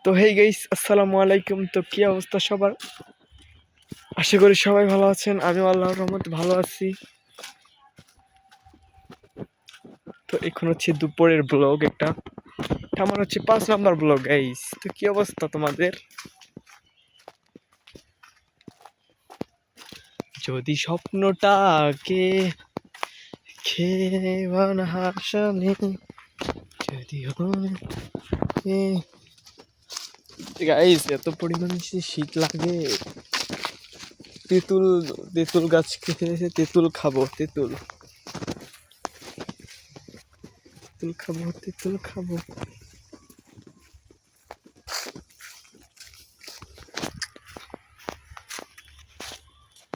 তো hey guys, আসসালামু আলাইকুম। তো কি অবস্থা সবার? আশা করি সবাই ভালো আছেন। আমি আল্লাহর রহমতে ভালো আছি। তো এখন হচ্ছে দুপুরের ব্লগ একটা, আমার হচ্ছে 5 নাম্বার ব্লগ গাইস। তো কি অবস্থা তোমাদের? যদি স্বপ্নটাকে খেয়ে হাসানে যদি গাইস, এত পরিমাণে শীত লাগে। তেঁতুল তেঁতুল গাছ খেতে এসে তেঁতুল খাবো, তেঁতুল খাবো, তেঁতুল খাবো।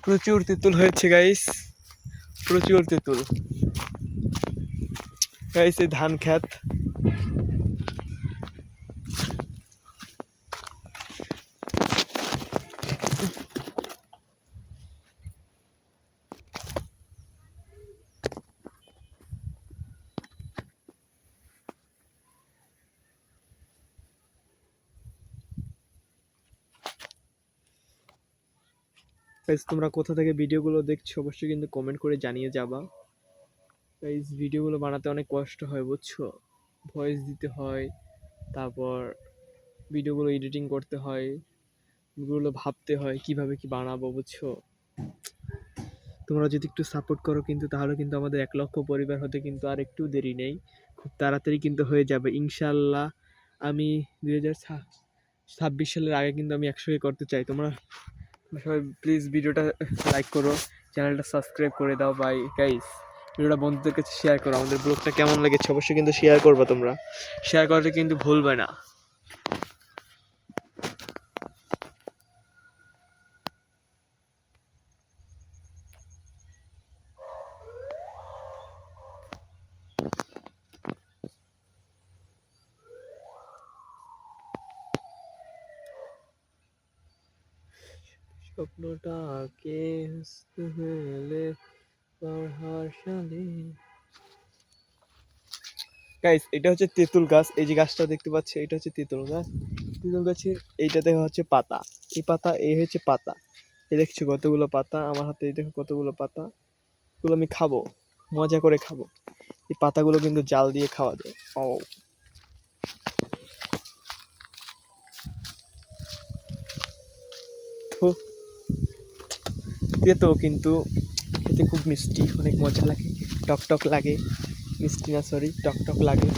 প্রচুর তেঁতুল হয়েছে গাইস, প্রচুর তেঁতুল গাইস। এই ধান ক্ষেত, গাইস তোমরা কোথা থেকে ভিডিওগুলো দেখছো অবশ্যই কিন্তু কমেন্ট করে জানিয়ে যাবা গাইস। ভিডিওগুলো বানাতে অনেক কষ্ট হয় বুঝছো, ভয়েস দিতে হয়, তারপর ভিডিওগুলো এডিটিং করতে হয়, ভিডিওগুলো ভাবতে হয় কিভাবে কি বানাবো বুঝছো। তোমরা যদি একটু সাপোর্ট করো কিন্তু, তাহলে কিন্তু আমাদের 1 লক্ষ পরিবার হতে কিন্তু আর একটু দেরি নেই, খুব তাড়াতাড়ি কিন্তু হয়ে যাবে ইনশাল্লাহ। আমি 2026 সালের আগে কিন্তু আমি 100কে করতে চাই। তোমরা সবাই প্লিজ ভিডিওটা লাইক করো, চ্যানেলটা সাবস্ক্রাইব করে দাও বাই গাইস। ভিডিওটা বন্ধুদের কাছে শেয়ার করো। আমাদের ব্লগটা কেমন লেগেছে অবশ্যই কিন্তু শেয়ার করবা, তোমরা শেয়ার করতে কিন্তু ভুলবে না। স্বপ্নটাকে হেলে গাইস, এটা হচ্ছে তেঁতুল গাছ। এই যে গাছটা দেখতে পাচ্ছি, এটা হচ্ছে তেঁতুল গাছ। তেঁতুল গাছের এইটা দেখা হচ্ছে পাতা, এই পাতা, এই হচ্ছে পাতা। এই দেখছো কতগুলো পাতা আমার হাতে, এই দেখো কতগুলো পাতা। এগুলো আমি খাবো, মজা করে খাবো। এই পাতাগুলো কিন্তু জাল দিয়ে খাওয়া যায়। ও তো তেতো, কিন্তু খেতে খুব মিষ্টি, অনেক মজা লাগে, টক টক লাগে। মিষ্টি না, সরি, টক টক লাগে।